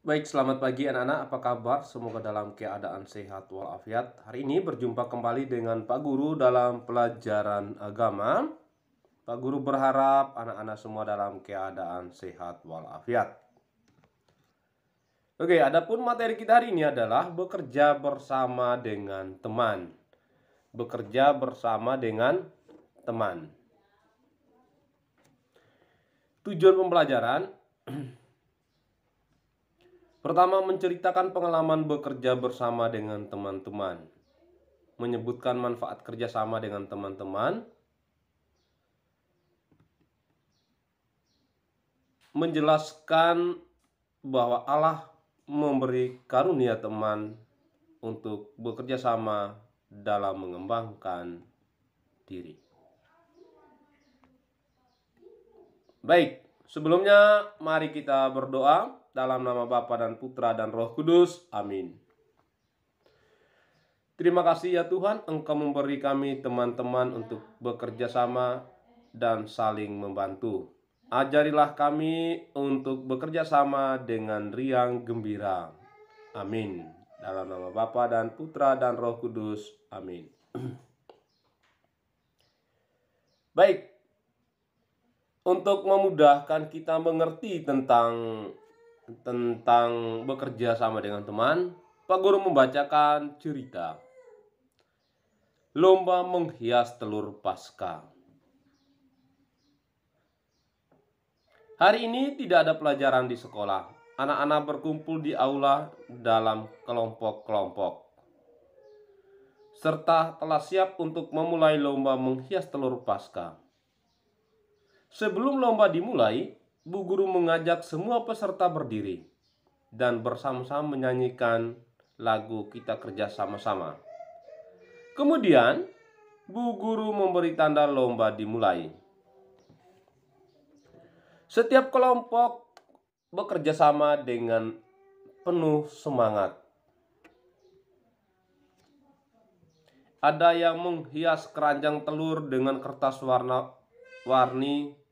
Baik, selamat pagi anak-anak. Apa kabar? Semoga dalam keadaan sehat walafiat. Hari ini berjumpa kembali dengan Pak Guru dalam pelajaran agama. Pak Guru berharap anak-anak semua dalam keadaan sehat walafiat. Oke, adapun materi kita hari ini adalah bekerja bersama dengan teman. Bekerja bersama dengan teman. Tujuan pembelajaran pertama, menceritakan pengalaman bekerja bersama dengan teman-teman. Menyebutkan manfaat kerjasama dengan teman-teman. Menjelaskan bahwa Allah memberi karunia teman untuk bekerja sama dalam mengembangkan diri. Baik, sebelumnya mari kita berdoa dalam nama Bapa dan Putra dan Roh Kudus. Amin. Terima kasih ya Tuhan, Engkau memberi kami teman-teman untuk bekerja sama dan saling membantu. Ajarilah kami untuk bekerja sama dengan riang gembira. Amin. Dalam nama Bapa dan Putra dan Roh Kudus. Amin. Baik. Untuk memudahkan kita mengerti tentang bekerja sama dengan teman, Pak Guru membacakan cerita lomba menghias telur Paskah. Hari ini tidak ada pelajaran di sekolah. Anak-anak berkumpul di aula dalam kelompok-kelompok, serta telah siap untuk memulai lomba menghias telur Paskah. Sebelum lomba dimulai, Bu Guru mengajak semua peserta berdiri dan bersama-sama menyanyikan lagu Kita Kerja Sama-sama. Kemudian, Bu Guru memberi tanda lomba dimulai. Setiap kelompok bekerja sama dengan penuh semangat. Ada yang menghias keranjang telur dengan kertas warna-warni.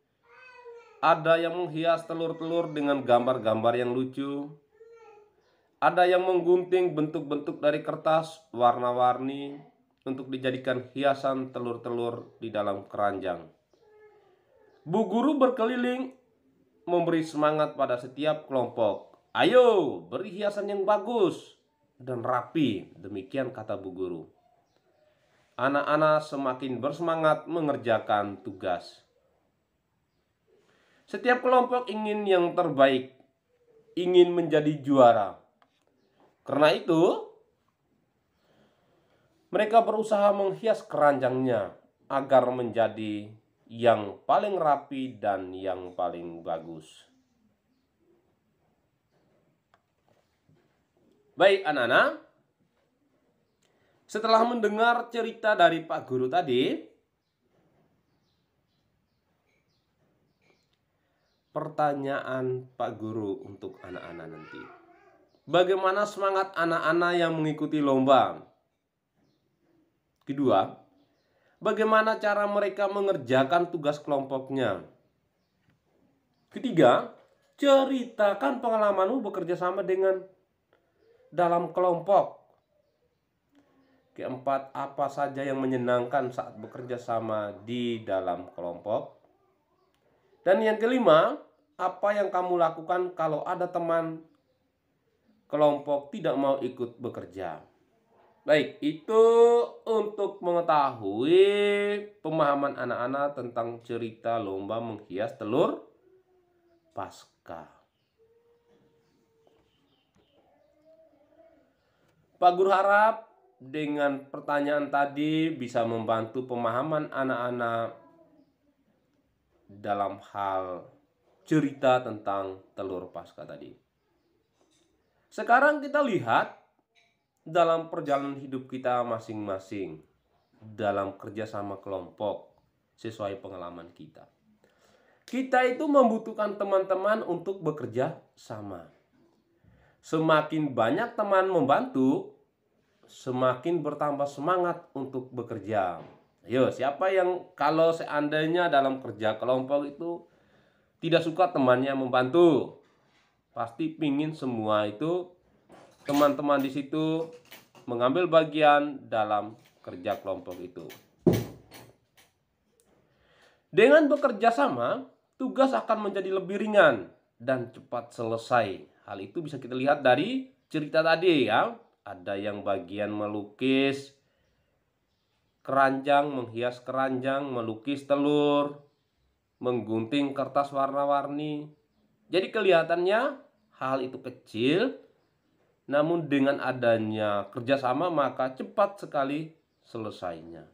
Ada yang menghias telur-telur dengan gambar-gambar yang lucu. Ada yang menggunting bentuk-bentuk dari kertas warna-warni untuk dijadikan hiasan telur-telur di dalam keranjang. Bu Guru berkeliling memberi semangat pada setiap kelompok. Ayo, beri hiasan yang bagus dan rapi. Demikian kata Bu Guru. Anak-anak semakin bersemangat mengerjakan tugas. Setiap kelompok ingin yang terbaik, ingin menjadi juara. Karena itu, mereka berusaha menghias keranjangnya agar menjadi yang paling rapi dan yang paling bagus. Baik anak-anak, setelah mendengar cerita dari Pak Guru tadi, pertanyaan Pak Guru untuk anak-anak nanti. Bagaimana semangat anak-anak yang mengikuti lomba? Kedua, bagaimana cara mereka mengerjakan tugas kelompoknya? Ketiga, ceritakan pengalamanmu bekerja sama dengan dalam kelompok. Keempat, apa saja yang menyenangkan saat bekerja sama di dalam kelompok? Dan yang kelima, apa yang kamu lakukan kalau ada teman kelompok tidak mau ikut bekerja? Baik, itu untuk mengetahui pemahaman anak-anak tentang cerita lomba menghias telur Paskah. Pak Guru harap dengan pertanyaan tadi bisa membantu pemahaman anak-anak dalam hal cerita tentang telur Paskah tadi. Sekarang kita lihat dalam perjalanan hidup kita masing-masing, dalam kerjasama kelompok sesuai pengalaman kita. Kita itu membutuhkan teman-teman untuk bekerja sama. Semakin banyak teman membantu, semakin bertambah semangat untuk bekerja. Ayo, siapa yang kalau seandainya dalam kerja kelompok itu tidak suka temannya membantu? pasti pingin semua itu teman-teman di situ mengambil bagian dalam kerja kelompok itu. Dengan bekerja sama, tugas akan menjadi lebih ringan dan cepat selesai. Hal itu bisa kita lihat dari cerita tadi ya. Ada yang bagian melukis keranjang, menghias keranjang, melukis telur, menggunting kertas warna-warni. Jadi kelihatannya hal itu kecil, namun dengan adanya kerjasama maka cepat sekali selesainya.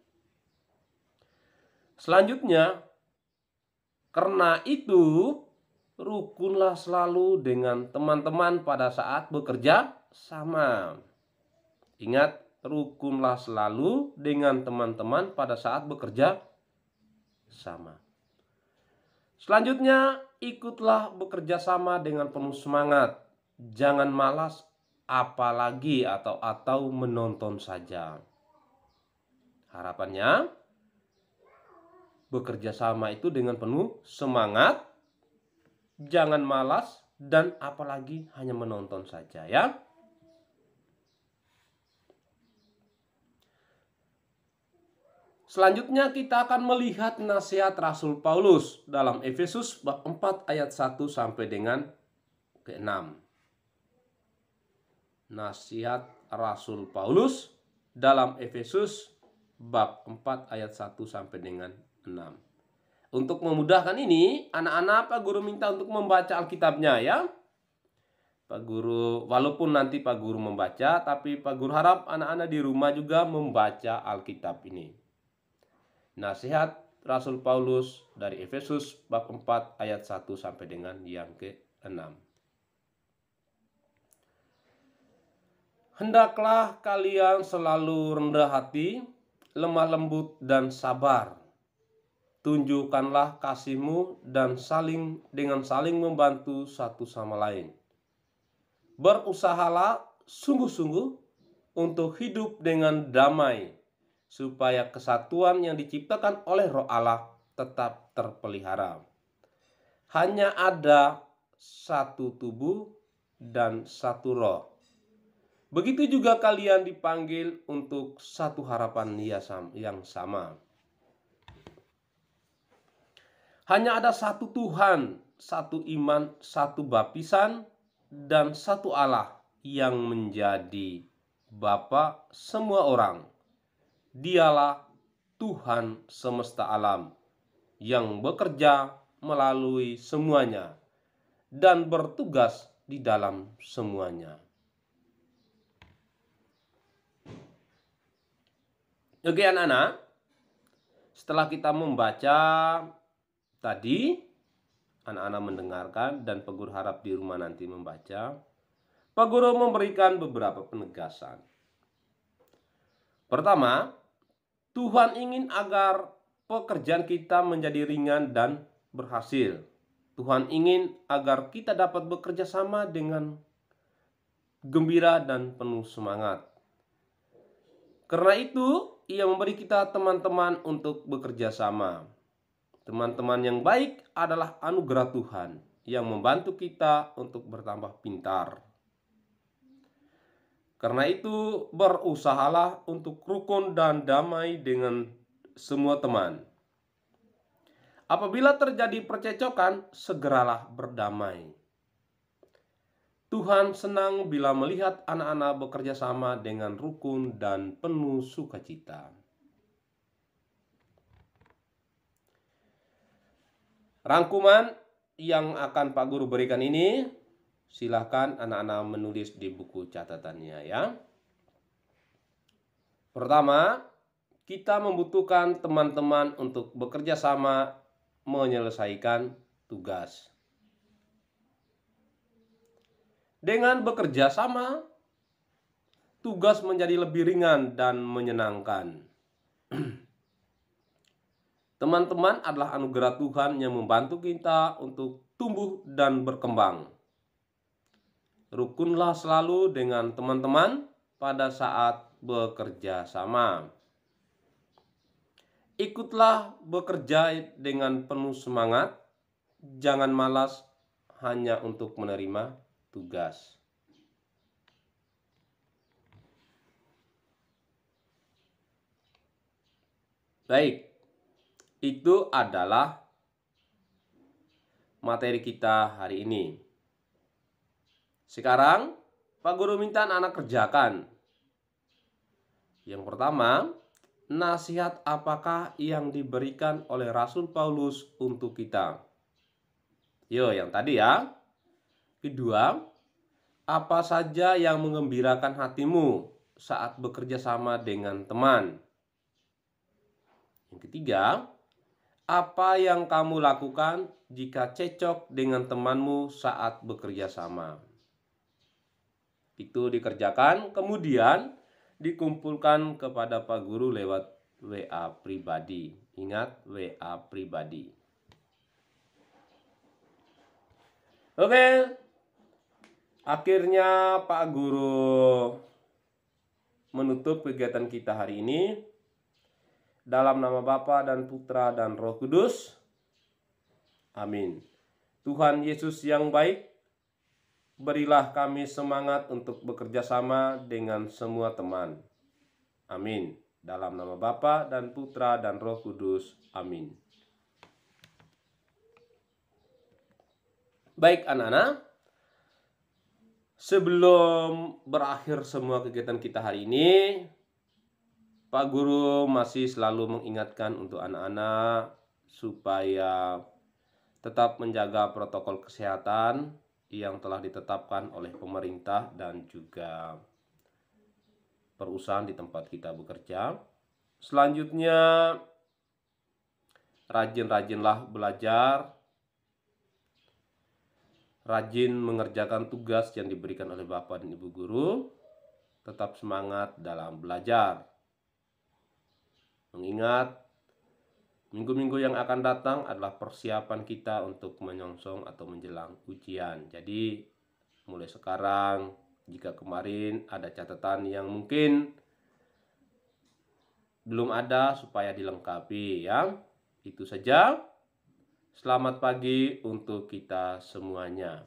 Selanjutnya, karena itu rukunlah selalu dengan teman-teman pada saat bekerja sama. Ingat, rukunlah selalu dengan teman-teman pada saat bekerja sama. Selanjutnya, ikutlah bekerja sama dengan penuh semangat. Jangan malas, apalagi atau menonton saja. Harapannya, bekerja sama itu dengan penuh semangat, jangan malas, dan apalagi hanya menonton saja ya. Selanjutnya kita akan melihat nasihat Rasul Paulus dalam Efesus bab 4 ayat 1 sampai dengan ke-6. Nasihat Rasul Paulus dalam Efesus bab 4 ayat 1 sampai dengan 6. Untuk memudahkan ini, anak-anak Pak Guru minta untuk membaca Alkitabnya ya. Pak Guru, walaupun nanti Pak Guru membaca, tapi Pak Guru harap anak-anak di rumah juga membaca Alkitab ini. Nasihat Rasul Paulus dari Efesus bab 4 ayat 1 sampai dengan yang ke-6. Hendaklah kalian selalu rendah hati, lemah lembut dan sabar. Tunjukkanlah kasihmu dan saling membantu satu sama lain. Berusahalah sungguh-sungguh untuk hidup dengan damai, supaya kesatuan yang diciptakan oleh Roh Allah tetap terpelihara. Hanya ada satu tubuh dan satu roh. Begitu juga kalian dipanggil untuk satu harapan yang sama. Hanya ada satu Tuhan, satu iman, satu baptisan, dan satu Allah yang menjadi Bapa semua orang. Dialah Tuhan semesta alam yang bekerja melalui semuanya dan bertugas di dalam semuanya. Oke anak-anak, setelah kita membaca tadi, anak-anak mendengarkan dan Pak Guru harap di rumah nanti membaca. Pak Guru memberikan beberapa penegasan. Pertama, Tuhan ingin agar pekerjaan kita menjadi ringan dan berhasil. Tuhan ingin agar kita dapat bekerja sama dengan gembira dan penuh semangat. Karena itu, Ia memberi kita teman-teman untuk bekerja sama. Teman-teman yang baik adalah anugerah Tuhan yang membantu kita untuk bertambah pintar. Karena itu, berusahalah untuk rukun dan damai dengan semua teman. Apabila terjadi percecokan, segeralah berdamai. Tuhan senang bila melihat anak-anak bekerja sama dengan rukun dan penuh sukacita. Rangkuman yang akan Pak Guru berikan ini, silakan anak-anak menulis di buku catatannya ya. Pertama, kita membutuhkan teman-teman untuk bekerja sama menyelesaikan tugas. Dengan bekerja sama, tugas menjadi lebih ringan dan menyenangkan. Teman-teman adalah anugerah Tuhan yang membantu kita untuk tumbuh dan berkembang. Rukunlah selalu dengan teman-teman pada saat bekerja sama. Ikutlah bekerja dengan penuh semangat, jangan malas, hanya untuk menerima tugas. Baik, itu adalah materi kita hari ini. Sekarang, Pak Guru minta anak-anak kerjakan. Yang pertama, nasihat apakah yang diberikan oleh Rasul Paulus untuk kita? Yo, yang tadi ya. Kedua, apa saja yang mengembirakan hatimu saat bekerja sama dengan teman? Yang ketiga, apa yang kamu lakukan jika cekcok dengan temanmu saat bekerja sama? Itu dikerjakan, kemudian dikumpulkan kepada Pak Guru lewat WA pribadi. Ingat, WA pribadi. Oke, akhirnya Pak Guru menutup kegiatan kita hari ini. Dalam nama Bapa dan Putra dan Roh Kudus. Amin. Tuhan Yesus yang baik, berilah kami semangat untuk bekerja sama dengan semua teman. Amin. Dalam nama Bapa dan Putra dan Roh Kudus. Amin. Baik anak-anak, sebelum berakhir semua kegiatan kita hari ini, Pak Guru masih selalu mengingatkan untuk anak-anak supaya tetap menjaga protokol kesehatan yang telah ditetapkan oleh pemerintah dan juga perusahaan di tempat kita bekerja. Selanjutnya, rajin-rajinlah belajar, rajin mengerjakan tugas yang diberikan oleh Bapak dan Ibu Guru, tetap semangat dalam belajar. Mengingat minggu-minggu yang akan datang adalah persiapan kita untuk menyongsong atau menjelang ujian. Jadi mulai sekarang, jika kemarin ada catatan yang mungkin belum ada, supaya dilengkapi ya. Itu saja. Selamat pagi untuk kita semuanya.